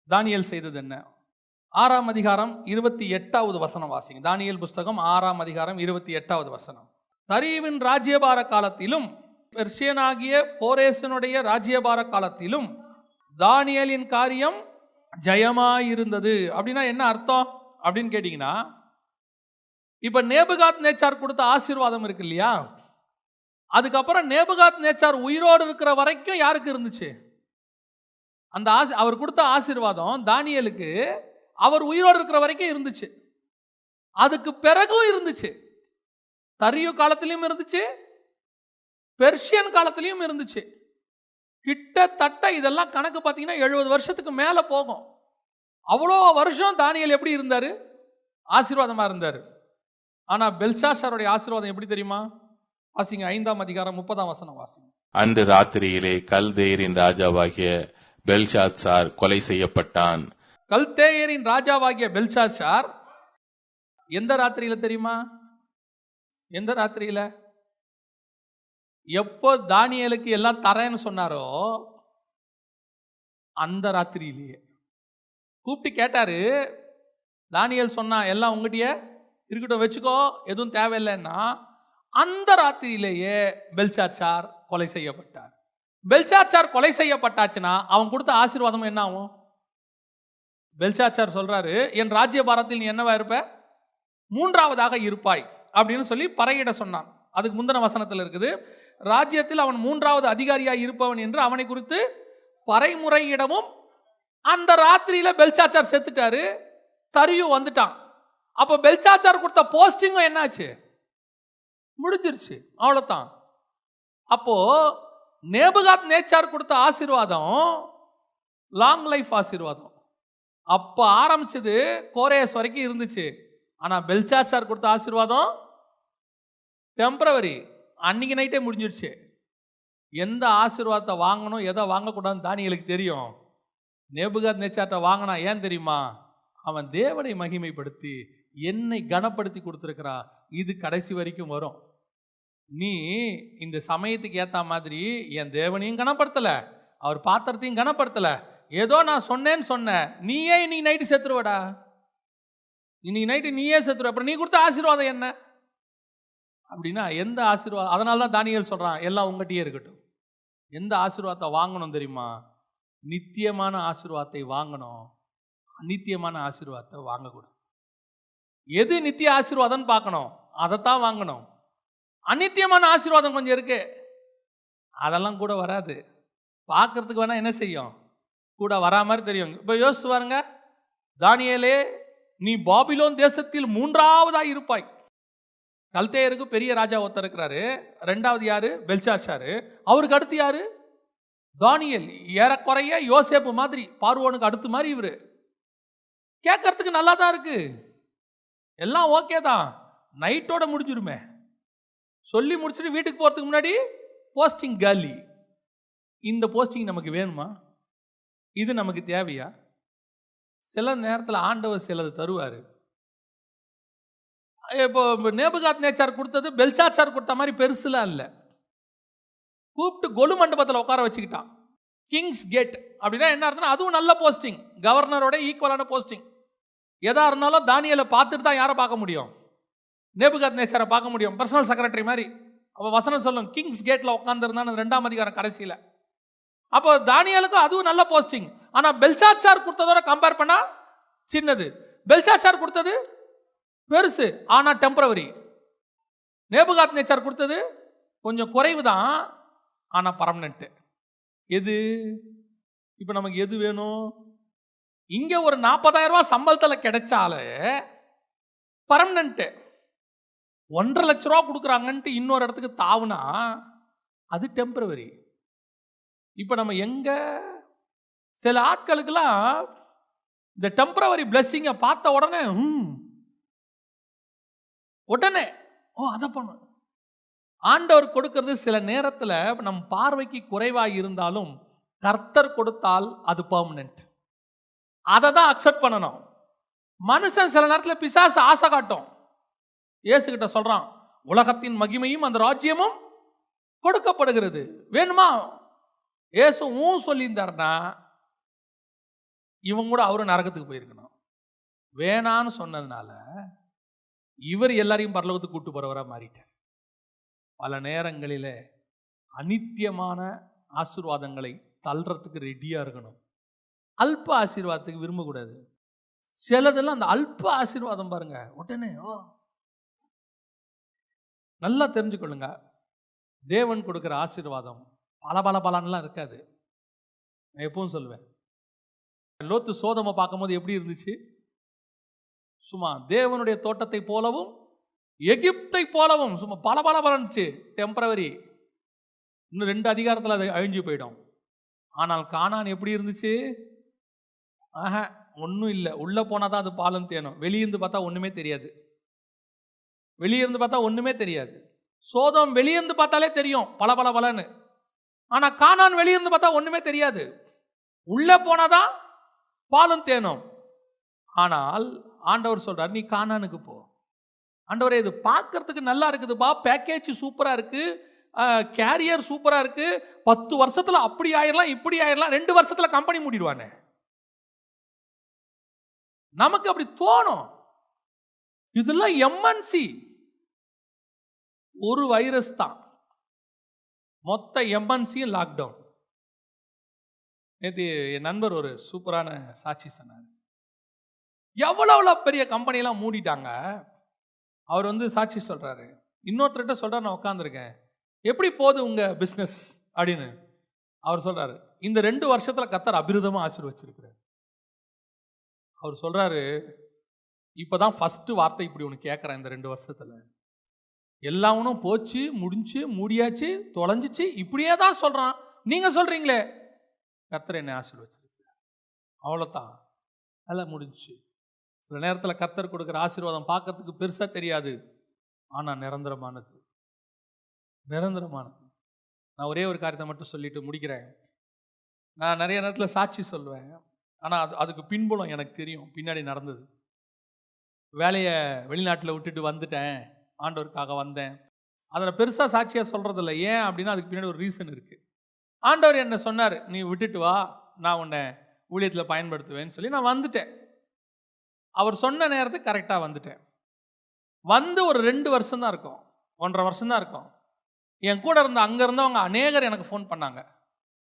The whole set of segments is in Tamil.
தானியேல் செய்தது என்ன? 6ஆம் அதிகாரம் 28வது வசனம் வாசிங்க. தானியேல் புஸ்தகம் 6ஆம் அதிகாரம் 28வது வசனம். தரியுவின் ராஜ்யபார காலத்திலும் பெர்சியனாகிய கோரேசனுடைய ராஜ்யபார காலத்திலும் தானியேலின் காரியம் ஜெயமாயிருந்தது. அப்படின்னா என்ன அர்த்தம் அப்படின்னு கேட்டீங்கன்னா, இப்ப நேபுகாத் நேச்சார் கொடுத்த ஆசீர்வாதம் இருக்கு இல்லையா, அதுக்கப்புறம் நேபுகாத் நேச்சார் உயிரோடு இருக்கிற வரைக்கும் யாருக்கு இருந்துச்சு? அந்த அவர் கொடுத்த ஆசீர்வாதம் தானியேலுக்கு அவர் உயிரோடு இருக்கிற வரைக்கும் இருந்துச்சு. அதுக்கு பிறகும் இருந்துச்சு. தரியு காலத்திலையும் இருந்துச்சு, பெர்ஷியன் காலத்திலையும் இருந்துச்சு. கிட்டத்தட்ட இதெல்லாம் கணக்கு பார்த்தீங்கன்னா 70 வருஷத்துக்கு மேலே போகும். அவ்வளோ வருஷம் தானியேல் எப்படி இருந்தார்? ஆசீர்வாதமாக இருந்தார். ஆனால் பெல்ஷாத்சாருடைய ஆசீர்வாதம் எப்படி தெரியுமா? வாசிங்க 5ஆம் அதிகாரம் 30ஆம் வசனம் வாசிங்க. அன்று ராத்திரியிலே கல்தேயரின் ராஜாவாகிய பெல்ஷாத்சார் கொலை செய்யப்பட்டான். கல்தேயரின் ராஜாவாகிய பெல்ஷாத்சார் எந்த ராத்திரியில தெரியுமா? எந்த ராத்திரியில? எப்போ தானியேலுக்கு எல்லாம் தரேன்னு சொன்னாரோ அந்த ராத்திரியிலேயே கூப்பிட்டு கேட்டாரு. தானியேல் சொன்னா எல்லாம் உங்ககிட்டயே இருக்கட்டும், வச்சுக்கோ, எதுவும் தேவையில்லைன்னா அந்த ராத்திரியிலேயே பெல்ஷாத்சார் கொலை செய்யப்பட்டார். பெல்ஷாத்சார் கொலை செய்யப்பட்டாச்சுன்னா அவன் கொடுத்த ஆசீர்வாதம் என்ன ஆகும்? பெல்ஷாத்சார் சொல்றாரு, என் ராஜ்யபாரத்தில் நீ என்னவா இருப்ப? 3ஆவதாக இருப்பாய் அப்படின்னு சொல்லி பறையிட சொன்னான். அதுக்கு முந்தின வசனத்தில் இருக்குது, ராஜ்யத்தில் அவன் 3ஆவது அதிகாரியாய் இருப்பவன் என்று அவனை குறித்து பறைமுறையிடவும். அந்த ராத்திரியில பெல்ஷாத்சார் செத்துட்டாரு, தரியு வந்துட்டான். அப்ப பெல்ஷாத்சார் கொடுத்த போஸ்டிங்கும் என்னாச்சு? முடிஞ்சிருச்சு, அவ்வளவுதான். அப்போ நேபுகாத் நேச்சார் கொடுத்த ஆசீர்வாதம் லாங் லைஃப் ஆசீர்வாதம். அப்ப ஆரம்பிச்சது கோரேஸ் வரைக்கும் இருந்துச்சு. ஆனா பெல்ஷாத்சார் கொடுத்த ஆசீர்வாதம் டெம்பரவரி, அன்னைக்கு நைட்டே முடிஞ்சிருச்சு. எந்த ஆசீர்வாதத்தை வாங்கணும் எதை வாங்கக்கூடாதுன்னு தானியேலுக்கு தெரியும். நேபுகாத் நேச்சார்ட்ட வாங்கினா ஏன் தெரியுமா? அவன் தேவனை மகிமைப்படுத்தி என்னை கனப்படுத்தி கொடுத்துருக்கிறா, இது கடைசி வரைக்கும் வரும். நீ இந்த சமயத்துக்கு ஏற்ற மாதிரி என் தேவனையும் கனப்படுத்தலை, அவர் பாத்திரத்தையும் கனப்படுத்தலை. ஏதோ நான் சொன்னேன்னு சொன்ன, நீயே இன்னைக்கு நைட்டு செத்துருவடா, இன்னைக்கு நைட்டு நீயே செத்துருவ. அப்புறம் நீ கொடுத்த ஆசீர்வாதம் என்ன அப்படின்னா எந்த ஆசீர்வாதம்? அதனால தான் தானியேல் சொல்கிறான், எல்லாம் உங்கள்கிட்டயே இருக்கட்டும். எந்த ஆசீர்வாதத்தை வாங்கணும் தெரியுமா? நித்தியமான ஆசீர்வாதத்தை வாங்கணும், அநித்தியமான ஆசீர்வாதத்தை வாங்கக்கூடாது. எது நித்திய ஆசீர்வாதம் பார்க்கணும், அதைத்தான் வாங்கணும். அநித்தியமான ஆசீர்வாதம் கொஞ்சம் இருக்கு, அதெல்லாம் கூட வராது. பார்க்கறதுக்கு வேணா என்ன செய்யும், கூட வரா மாதிரி தெரியும். இப்போ யோசிச்சு பாருங்க, தானியேலே நீ பாபிலோன் தேசத்தில் 3ஆவதாக இருப்பாய். கல்தேயருக்கு பெரிய ராஜா ஒருத்தர் இருக்கிறாரு. 2வது யாரு? பெல்ஷாத்சார். அவருக்கு அடுத்து யாரு? தானியேல். ஏறக்குறைய யோசேப்பு மாதிரி, பார்வோனுக்கு அடுத்து மாதிரி இவரு. கேட்கறதுக்கு நல்லா தான் இருக்கு, எல்லாம் ஓகே தான், நைட்டோட முடிஞ்சிருமே. சொல்லி முடிச்சுட்டு வீட்டுக்கு போகிறதுக்கு முன்னாடி போஸ்டிங் காலி. இந்த போஸ்டிங் நமக்கு வேணுமா? இது நமக்கு தேவையா? சில நேரத்தில் ஆண்டவர் சிலது தருவார். இப்போ நேபுகாத் நேச்சார் கொடுத்தது பெல்ஷாத்சார் கொடுத்த மாதிரி பெருசுலாம் இல்லை. கூப்பிட்டு கொலு மண்டபத்தில் உட்கார வச்சுக்கிட்டான். கிங்ஸ் கேட் அப்படின்னா என்ன அர்த்தம்? அதுவும் நல்ல போஸ்டிங், கவர்னரோட ஈக்குவலான போஸ்டிங். எதா இருந்தாலும் தானியேலை பார்த்துட்டு தான் யாரை பார்க்க முடியும்? நேபுகாத் நேச்சாரை பார்க்க முடியும், பர்சனல் செக்ரட்டரி மாதிரி. அப்போ வசனம் சொல்லும், கிங்ஸ் கேட்டில் உட்காந்துருந்தான் 2ஆம் அதிகாரம் கடைசியில். அப்போ தானியேலுக்கும் அதுவும் நல்ல போஸ்டிங். ஆனால் பெல்ஷாத்சார் கொடுத்ததோட கம்பேர் பண்ணா சின்னது. பெல்ஷாத்சார் கொடுத்தது பெருசு, ஆனால் டெம்பரவரி. நேபுகாத் நேச்சார் கொடுத்தது கொஞ்சம் குறைவு தான், ஆனால் பர்மனென்ட். எது இப்போ நமக்கு எது வேணும்? இங்கே ஒரு 40,000 ரூபாய் சம்பளத்தில் கிடைச்சாலே பர்மனென்ட். 1.5 லட்ச ரூபா கொடுக்குறாங்கன்ட்டு இன்னொரு இடத்துக்கு தாவுனா அது டெம்பரவரி. இப்போ நம்ம எங்க சில ஆட்களுக்கெல்லாம் இந்த டெம்பரவரி பிளெஸ்ஸிங்கை பார்த்த உடனே அதை பண்ண. ஆண்டவர் கொடுக்கிறது சில நேரத்தில் நம் பார்வைக்கு குறைவாக இருந்தாலும் கர்த்தர் கொடுத்தால் அது பெர்மனன்ட். அதை தான் அக்செப்ட் பண்ணணும். மனுஷன் சில நேரத்தில் பிசாசு ஆசை காட்டும். இயேசுகிட்ட சொல்றான், உலகத்தின் மகிமையும் அந்த ராஜ்யமும் கொடுக்கப்படுகிறது, வேணுமா? இயேசு சொல்லியிருந்தார்னா இவங்க கூட அவரும் நரகத்துக்கு போயிருக்கணும். வேணான்னு சொன்னதுனால இவர் எல்லாரையும் பரலோகத்துக்கு கூட்டு போறவரா மாறிட்டார். பல நேரங்களில் அநித்தியமான ஆசீர்வாதங்களை தள்ளுறதுக்கு ரெடியா இருக்கணும். அல்ப ஆசீர்வாதத்துக்கு விரும்பக்கூடாது. சிலதெல்லாம் அந்த அல்ப ஆசீர்வாதம் பாருங்க, உடனே நல்லா தெரிஞ்சுக்கொள்ளுங்க, தேவன் கொடுக்கிற ஆசீர்வாதம் பலன்லாம் இருக்காது. நான் எப்பவும் சொல்லுவேன், லோத்து சோதமை பார்க்கும்போது எப்படி இருந்துச்சு? சும்மா தேவனுடைய தோட்டத்தை போலவும் எகிப்தை போலவும் சும்மா பலன்னுச்சு. டெம்பரவரி, இன்னும் 2 அதிகாரத்தில் அது அழிஞ்சு போயிடும். ஆனால் கானான் எப்படி இருந்துச்சு? ஒன்றும் இல்லை. உள்ள போனாதான் அது பாலும் தேனும். வெளியிருந்து பார்த்தா ஒண்ணுமே தெரியாது. ஒண்ணுமே தெரியாது. சோதம் வெளியிருந்து பார்த்தாலே தெரியும் பலன்னு. ஆனா கானான் வெளியிருந்து பார்த்தா ஒண்ணுமே தெரியாது. உள்ள போனாதான் பாலும் தேனும். ஆனால் ஆண்டவர் சொல்றார், நீ கானானுக்கு போ. ஆண்டவரே, இது பார்க்கறதுக்கு நல்லா இருக்குதுப்பா, பேக்கேஜ் சூப்பரா இருக்கு, கேரியர் சூப்பரா இருக்கு, 10 வருஷத்துல அப்படி ஆயிரலாம் இப்படி ஆயிரலாம், 2 வருஷத்துல கம்பெனி மூடிடுவானே. நமக்கு அப்படி தோணும். இதெல்லாம் எம்என்சி. ஒரு வைரஸ் தான், மொத்த எம்என்சியும் லாக்டவுன். நேற்று என் நண்பர் ஒரு சூப்பரான சாட்சி சொன்னார். எவ்வளவு பெரிய கம்பெனியெல்லாம் மூடிட்டாங்க. அவர் சாட்சி சொல்றாரு. இன்னொருத்தர்கிட்ட சொல்றாரு, நான் உட்காந்துருக்கேன், எப்படி போகுது உங்க பிஸ்னஸ் அப்படின்னு. அவர் சொல்றாரு, இந்த 2 வருஷத்துல கர்த்தர் அபிரிதமா ஆசீர்வச்சிருக்கிறார். அவர் சொல்றாரு, இப்பதான் ஃபர்ஸ்ட் வார்த்தை இப்படி ஒன்று கேட்குறேன். இந்த 2 வருஷத்துல எல்லாவனும் போச்சு, முடிஞ்சு, மூடியாச்சு, தொலைஞ்சிச்சு, இப்படியே தான் சொல்றான். நீங்க சொல்றீங்களே கர்த்தர் என்னை ஆசீர்வச்சிருக்கிறார், அவ்வளோதான், அதெல்லாம் முடிஞ்சு. சில நேரத்தில் கர்த்தர் கொடுக்குற ஆசீர்வாதம் பார்க்கறதுக்கு பெருசா தெரியாது, ஆனா நிரந்தரமானது. நான் ஒரே ஒரு காரியத்தை மட்டும் சொல்லிட்டு முடிக்கிறேன். நான் நிறைய நேரத்தில் சாட்சி சொல்லுவேன், ஆனால் அதுக்கு பின்புலம் எனக்கு தெரியும், பின்னாடி நடந்தது. வேலையை வெளிநாட்டில் விட்டுட்டு வந்துட்டேன், ஆண்டவருக்காக வந்தேன். அதில் பெருசாக சாட்சியாக சொல்கிறதில்ல. ஏன் அப்படின்னா அதுக்கு பின்னாடி ஒரு ரீசன் இருக்குது. ஆண்டவர் என்ன சொன்னார், நீ விட்டுட்டு வா, நான் உன்னை ஊழியத்தில் பயன்படுத்துவேன்னு சொல்லி நான் வந்துட்டேன். அவர் சொன்ன நேரத்துக்கு கரெக்டாக வந்துட்டேன். வந்து ஒரு 2 வருஷம் தான் இருக்கும், 1.5 வருஷம் தான் இருக்கும். என் கூட இருந்த அங்கே இருந்தவங்க அநேகர் எனக்கு ஃபோன் பண்ணாங்க,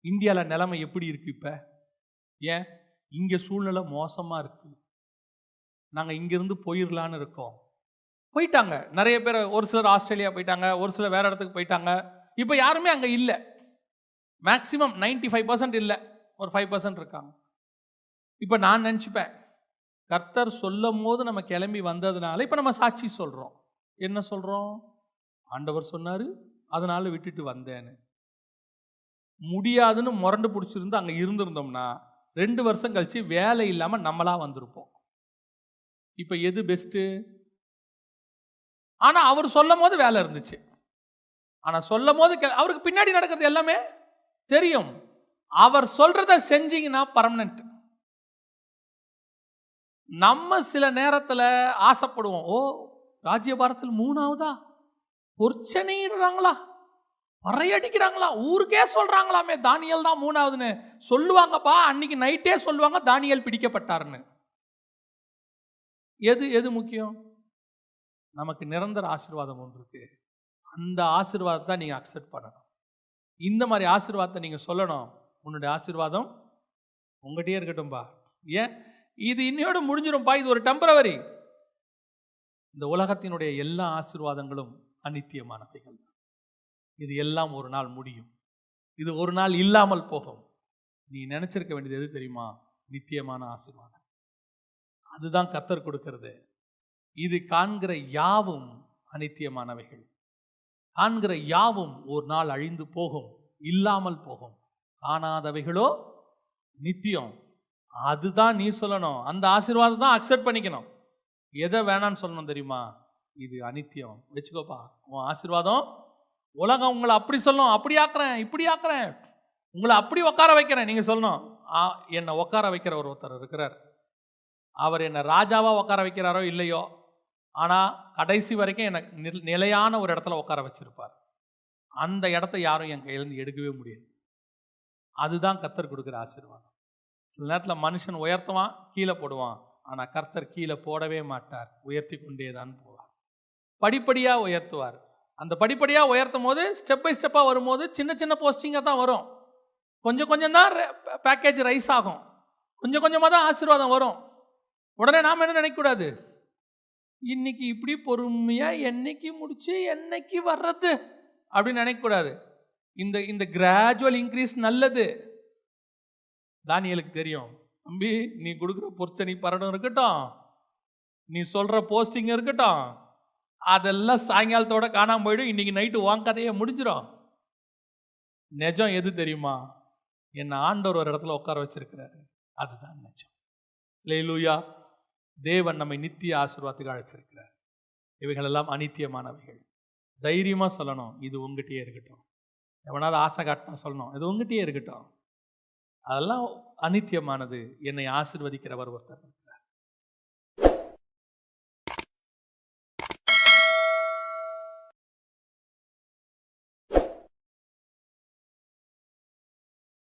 இந்தியாவில் நிலைமை எப்படி இருக்குது இப்போ, ஏன் இங்கே சூழ்நிலை மோசமாக இருக்குது, நாங்கள் இங்கேருந்து போயிடலான்னு இருக்கோம். போயிட்டாங்க நிறைய பேர். ஒரு சிலர் ஆஸ்திரேலியா போயிட்டாங்க, ஒரு சிலர் வேறு இடத்துக்கு போயிட்டாங்க. இப்போ யாருமே அங்கே இல்லை. மேக்சிமம் 95% இல்லை, ஒரு 5% இருக்காங்க. இப்போ நான் நினச்சிப்பேன், கர்த்தர் சொல்லும் போது நம்ம கிளம்பி வந்ததுனால இப்போ நம்ம சாட்சி சொல்கிறோம். என்ன சொல்கிறோம்? ஆண்டவர் சொன்னார், அதனால விட்டுட்டு வந்தேன்னு. முடியாதுன்னு முரண்டு பிடிச்சிருந்து அங்கே இருந்திருந்தோம்னா 2 வருஷம் கழிச்சு வேலை இல்லாமல் நம்மளா வந்திருப்போம். இப்போ எது பெஸ்ட்டு? ஆனால் அவர் சொல்லும் போது வேலை இருந்துச்சு. ஆனால் சொல்லும் போது அவருக்கு பின்னாடி நடக்கிறது எல்லாமே தெரியும். அவர் சொல்றத செஞ்சீங்கன்னா பர்மனன்ட். நம்ம சில நேரத்தில் ஆசைப்படுவோம், ஓ ராஜ்யபாரத்தில் 3ஆவதா, பொற்சனையிடுறாங்களா, பறையடிக்கிறாங்களா, ஊருக்கே சொல்றாங்களாமே தானியல் தான் 3ஆவதுன்னு சொல்லுவாங்கப்பா. அன்னைக்கு நைட்டே சொல்லுவாங்க தானியல் பிடிக்கப்பட்டாருன்னு. எது முக்கியம்? நமக்கு நிரந்தர ஆசீர்வாதம் ஒன்று இருக்கு, அந்த ஆசீர்வாதத்தை நீங்க அக்செப்ட் பண்ணணும். இந்த மாதிரி ஆசீர்வாதத்தை நீங்க சொல்லணும், உன்னுடைய ஆசீர்வாதம் உங்ககிட்டயே இருக்கட்டும்பா. ஏன் இது இன்னையோட முடிஞ்சிரும்பா, இது ஒரு டெம்பரவரி. இந்த உலகத்தினுடைய எல்லா ஆசீர்வாதங்களும் அநித்தியமானவைகள். இது எல்லாம் ஒரு நாள் முடியும், இது ஒரு நாள் இல்லாமல் போகும். நீ நினைச்சிருக்க வேண்டியது எது தெரியுமா? நித்தியமான ஆசீர்வாதம். அதுதான் கர்த்தர் கொடுக்கிறது. இது காண்கிற யாவும் அநித்தியமானவைகள், காண்கிற யாவும் ஒரு நாள் அழிந்து போகும், இல்லாமல் போகும். காணாதவைகளோ நித்தியம். அதுதான் நீ சொல்லணும், அந்த ஆசீர்வாதம் தான் அக்செப்ட் பண்ணிக்கணும். எதை வேணான்னு சொல்லணும் தெரியுமா? இது அநித்தியம், வச்சுக்கோப்பா உன் ஆசீர்வாதம். உலகம் உங்களை அப்படி சொல்லணும், அப்படி ஆக்குறேன், இப்படி ஆக்குறேன், உங்களை அப்படி உட்கார வைக்கிறேன். நீங்க சொல்லணும், என்னை உட்கார வைக்கிற ஒருத்தர் இருக்கிறார், அவர் என்னை ராஜாவா உட்கார வைக்கிறாரோ இல்லையோ, ஆனால் கடைசி வரைக்கும் என்னை நிலையான ஒரு இடத்துல உட்கார வச்சிருப்பார். அந்த இடத்த யாரும் என் கையிலேருந்து எடுக்கவே முடியாது. அதுதான் கர்த்தர் கொடுக்குற ஆசீர்வாதம். சில நேரத்தில் மனுஷன் உயர்த்துவான், கீழே போடுவான். ஆனால் கர்த்தர் கீழே போடவே மாட்டார், உயர்த்தி கொண்டே தான் போவார். படிப்படியாக உயர்த்துவார். அந்த படிப்படியாக உயர்த்தும் போது ஸ்டெப் பை ஸ்டெப்பாக வரும்போது சின்ன சின்ன போஸ்டிங்காக தான் வரும். கொஞ்சம் கொஞ்சம் தான் பேக்கேஜ் ரைஸ் ஆகும், கொஞ்சம் கொஞ்சமாக தான் ஆசீர்வாதம் வரும். உடனே நாம் என்ன நினைக்கக்கூடாது, இன்னைக்கு இப்படி பொறுமையாக என்னைக்கு முடிச்சு என்னைக்கு வர்றது அப்படின்னு நினைக்கக்கூடாது. இந்த கிராஜுவல் இன்க்ரீஸ் நல்லது. தானியேலுக்கு தெரியும், தம்பி நீ கொடுக்குற பொற்சனி பரடம் இருக்கட்டும், நீ சொல்கிற போஸ்டிங் இருக்கட்டும், அதெல்லாம் சாயங்காலத்தோட காணாம போயிடும். இன்னைக்கு நைட்டு உன் கதையை முடிஞ்சிடும். நிஜம் எது தெரியுமா? என்னை ஆண்டவர் ஒரு இடத்துல உட்கார வச்சிருக்கிறாரு, அதுதான் நிஜம். அல்லேலூயா. தேவன் நம்மை நித்திய ஆசீர்வாதத்துக்கு அழைச்சிருக்கிறார். இவைகளெல்லாம் அநித்தியமானவைகள். தைரியமாக சொல்லணும், இது உங்ககிட்டயே இருக்கட்டும். எவனாவது ஆசை காட்டினா சொல்லணும், இது உங்ககிட்டயே இருக்கட்டும். அதெல்லாம் அநித்தியமானது. என்னை ஆசீர்வதிக்கிறவர் ஒருத்தர்.